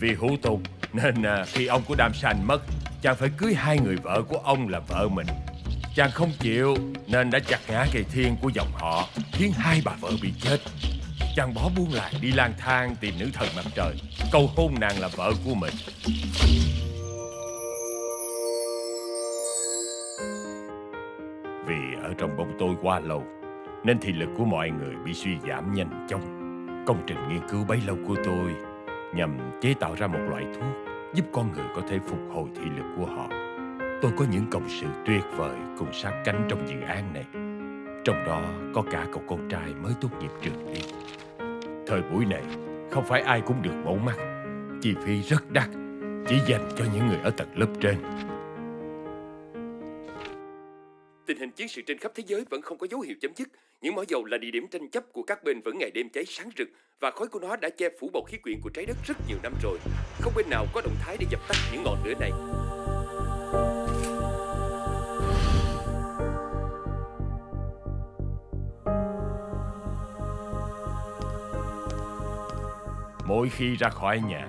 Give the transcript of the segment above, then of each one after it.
Vì hủ tục nên khi ông của Đam San mất, chàng phải cưới hai người vợ của ông là vợ mình. Chàng không chịu nên đã chặt ngã cây thiên của dòng họ, khiến hai bà vợ bị chết. Chàng bỏ buôn làng đi lang thang tìm nữ thần mặt trời, cầu hôn nàng là vợ của mình. Vì ở trong bóng tối quá lâu nên thị lực của mọi người bị suy giảm nhanh chóng. Công trình nghiên cứu bấy lâu của tôi nhằm chế tạo ra một loại thuốc giúp con người có thể phục hồi thị lực của họ. Tôi có những cộng sự tuyệt vời cùng sát cánh trong dự án này. Trong đó có cả cậu con trai mới tốt nghiệp trường y. Thời buổi này không phải ai cũng được mẫu mắt. Chi phí rất đắt, chỉ dành cho những người ở tầng lớp trên. Tình hình chiến sự trên khắp thế giới vẫn không có dấu hiệu chấm dứt. Những mỏ dầu là địa điểm tranh chấp của các bên vẫn ngày đêm cháy sáng rực, và khói của nó đã che phủ bầu khí quyển của trái đất rất nhiều năm rồi. Không bên nào có động thái để dập tắt những ngọn lửa này. Mỗi khi ra khỏi nhà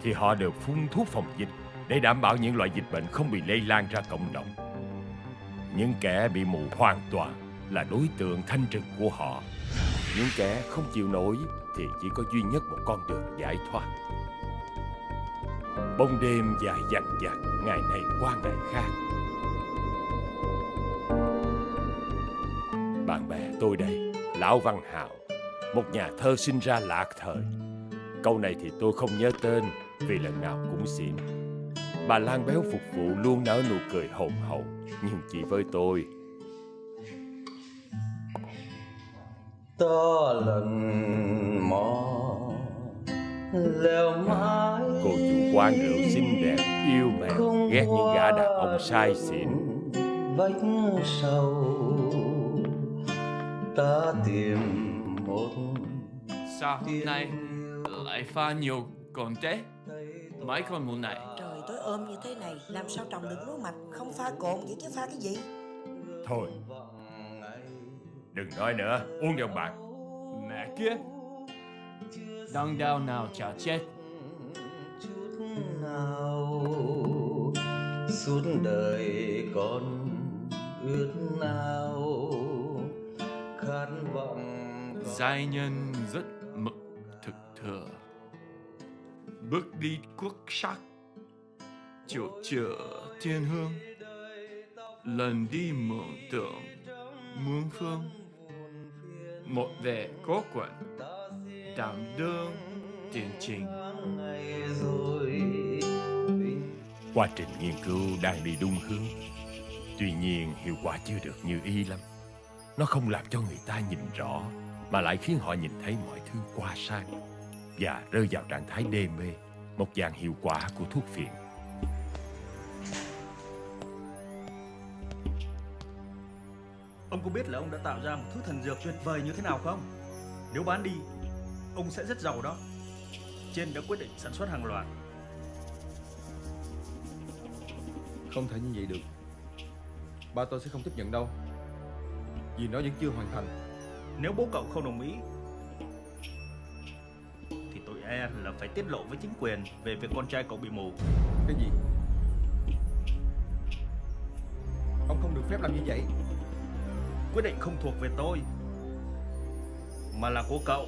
thì họ đều phun thuốc phòng dịch để đảm bảo những loại dịch bệnh không bị lây lan ra cộng đồng. Những kẻ bị mù hoàn toàn là đối tượng thanh trừng của họ. Những kẻ không chịu nổi thì chỉ có duy nhất một con đường giải thoát. Bóng đêm dài dằng dặc, ngày này qua ngày khác. Bạn bè tôi đây, Lão Văn Hào, một nhà thơ sinh ra lạc thời. Câu này thì tôi không nhớ tên vì lần nào cũng xỉn. Bà Lan béo phục vụ luôn nở nụ cười hồn hậu, nhưng chỉ với tôi. To lần mò leo mãi. Cô chủ quán rượu xinh đẹp yêu mèo, ghét những gã đàn ông sai xỉn. Vách sâu ta tìm một. Sao hôm nay lại pha nhiều con thế? Mấy con mụ này. Trời, tôi ôm như thế này làm sao trồng được lúa mạch? Không pha cồn vậy chứ pha cái gì? Thôi, đừng nói nữa, uống đi ông bạn. Mẹ kiếp, đằng đau nào chả chết. Chút nào suốt đời con ước nào khát vọng. Giai nhân rất mực thực thừa, bước đi quốc sắc, chỗ chợ thiên hương, lần đi mường tượng muôn phương. Một vẻ có quẩn đảm đương tiền trình. Quá trình nghiên cứu đang đi đúng hướng. Tuy nhiên hiệu quả chưa được như ý lắm. Nó không làm cho người ta nhìn rõ, mà lại khiến họ nhìn thấy mọi thứ quá sang và rơi vào trạng thái đê mê, một dạng hiệu quả của thuốc phiện. Ông có biết là ông đã tạo ra một thứ thần dược tuyệt vời như thế nào không? Nếu bán đi, ông sẽ rất giàu đó. Trên đã quyết định sản xuất hàng loạt. Không thể như vậy được. Ba tôi sẽ không chấp nhận đâu, vì nó vẫn chưa hoàn thành. Nếu bố cậu không đồng ý thì tôi e là phải tiết lộ với chính quyền về việc con trai cậu bị mù. Cái gì? Ông không được phép làm như vậy. Quyết định không thuộc về tôi, mà là của cậu.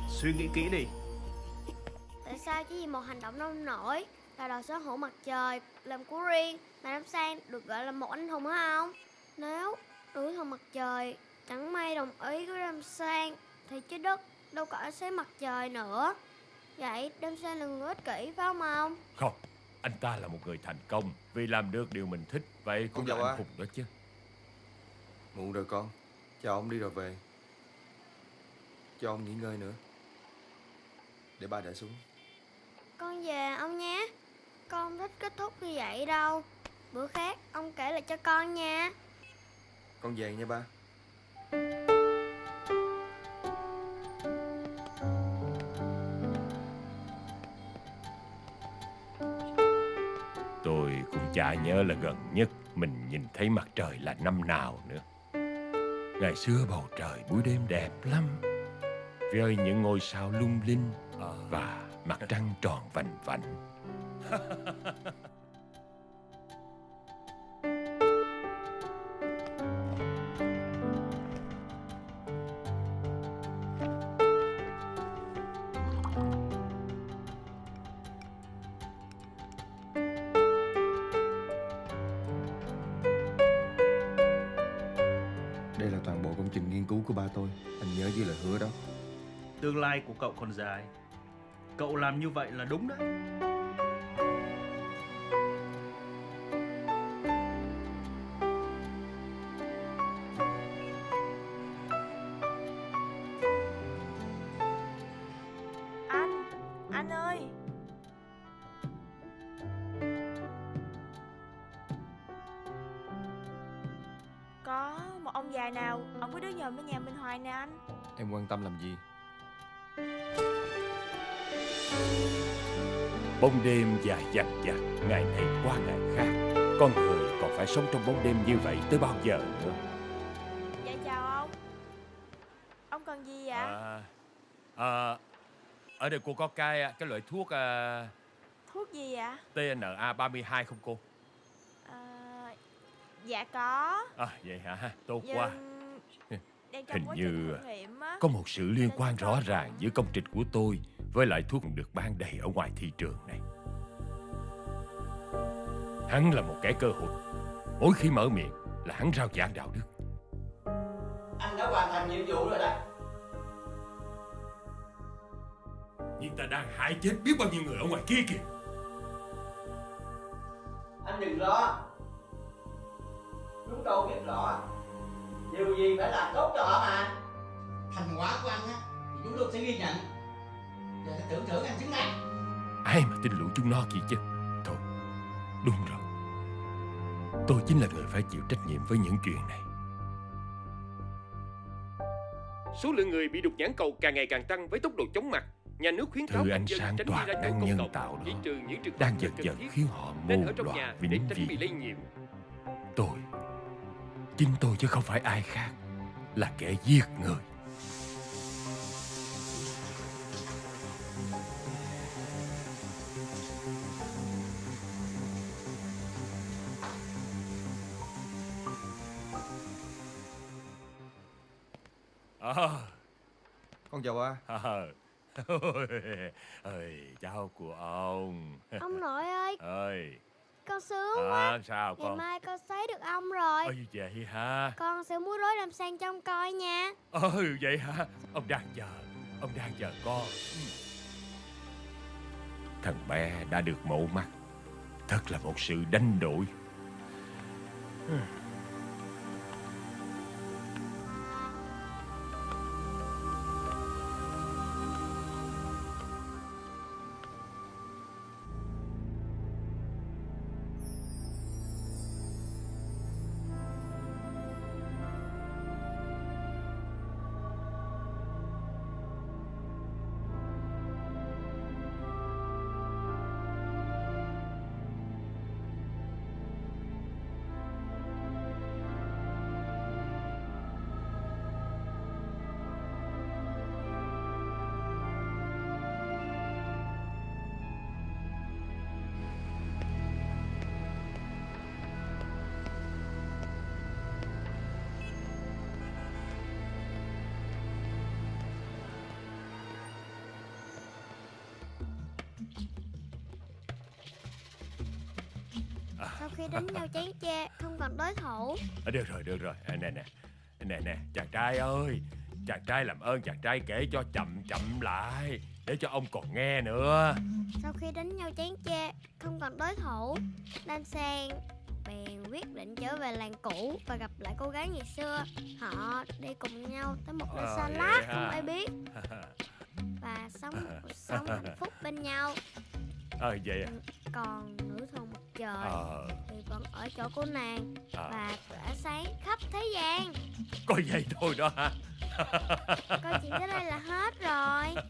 Suy nghĩ kỹ đi. Tại sao chỉ vì một hành động nông nổi là đòi sở hữu mặt trời làm của riêng mà Lam Sang được gọi là một anh hùng hả ông? Nếu nữ thần mặt trời chẳng may đồng ý với Lam Sang thì trái đất đâu có ánh sáng mặt trời nữa. Vậy Lam Sang là người ích kỷ phải không ông? Không, anh ta là một người thành công vì làm được điều mình thích. Vậy cũng là Con chào anh ba. hùng đó chứ. Muộn rồi con. Chào ông đi rồi về. Cho ông nghỉ ngơi nữa. Để ba đợi xuống. Con về ông nhé. Con không thích kết thúc như vậy đâu. Bữa khác ông kể lại cho con nha. Con về nha ba. Tôi cũng chả nhớ là gần nhất mình nhìn thấy mặt trời là năm nào nữa. Ngày xưa bầu trời buổi đêm đẹp lắm, với những ngôi sao lung linh và mặt trăng tròn vành vạnh. Đây là toàn bộ công trình nghiên cứu của ba tôi. Anh nhớ với lời hứa đó. Tương lai của cậu còn dài. Cậu làm như vậy là đúng đấy. Anh ơi. Có một ông già nào, ông cứ đứa nhòm ở nhà mình hoài nè anh. Em quan tâm làm gì? Bóng đêm dài dằng dặc, ngày này qua ngày khác. Con người còn phải sống trong bóng đêm như vậy tới bao giờ nữa? Dạ chào ông. Ông cần gì vậy? Ở đây cô có cái loại thuốc Thuốc gì vậy? TNA 32 không cô? Dạ có. Vậy hả? Tốt quá. Đang trong Hình quá như trình thử nghiệm á. có một sự liên quan rõ ràng giữa công trình của tôi với lại thuốc được bán đầy ở ngoài thị trường này. Hắn là một kẻ cơ hội. Mỗi khi mở miệng là hắn rao giảng đạo đức. Anh đã hoàn thành nhiệm vụ rồi đó. Nhưng ta đang hại chết biết bao nhiêu người ở ngoài kia kìa. Anh đừng lo. Chúng tôi biết rõ điều gì phải làm tốt cho họ mà. Thành quả của anh á thì chúng tôi sẽ ghi nhận và sẽ tưởng thưởng anh xứng đáng. Ai mà tin lũ chúng nó kia chứ. Thôi, đúng rồi. Tôi chính là người phải chịu trách nhiệm với những chuyện này. Số lượng người bị đục nhãn cầu càng ngày càng tăng với tốc độ chóng mặt. Nhà nước khuyến cáo Thứ ánh người dân sáng tránh toàn đi ra chỗ năng công nhân cộng, tạo chỉ đó trừ những trường hợp đang rất dần cần dần thiết. khiến họ Nên mù ở trong loà nhà vì để những tránh bị gì. lây nhiễm. Chính tôi chứ không phải ai khác là kẻ giết người. Con chào ba. Chào của ông. Ông nội ơi, Ơi, con sướng quá. sao Ngày con? mai con thấy được ông rồi. Vậy hả? Con sẽ múa rối làm sang cho ông coi nha. Vậy hả? Ông đang chờ con. Thằng bé đã được mổ mắt. Thật là một sự đánh đổi. Sau khi đánh nhau chán chê, không còn đối thủ. Được rồi. Nè, chàng trai ơi. Chàng trai làm ơn chàng trai kể cho chậm lại, để cho ông còn nghe nữa. Sau khi đánh nhau chán chê, không còn đối thủ, Lam Sang bèn quyết định trở về làng cũ và gặp lại cô gái ngày xưa. Họ đi cùng nhau tới một nơi xa vậy lắc hả? không ai biết, và sống một cuộc sống hạnh phúc bên nhau. Vậy à? Còn nữ thần mặt trời thì vẫn ở chỗ của nàng và tỏa sáng khắp thế gian. Có vậy thôi đó hả? Câu chuyện tới đây là hết rồi.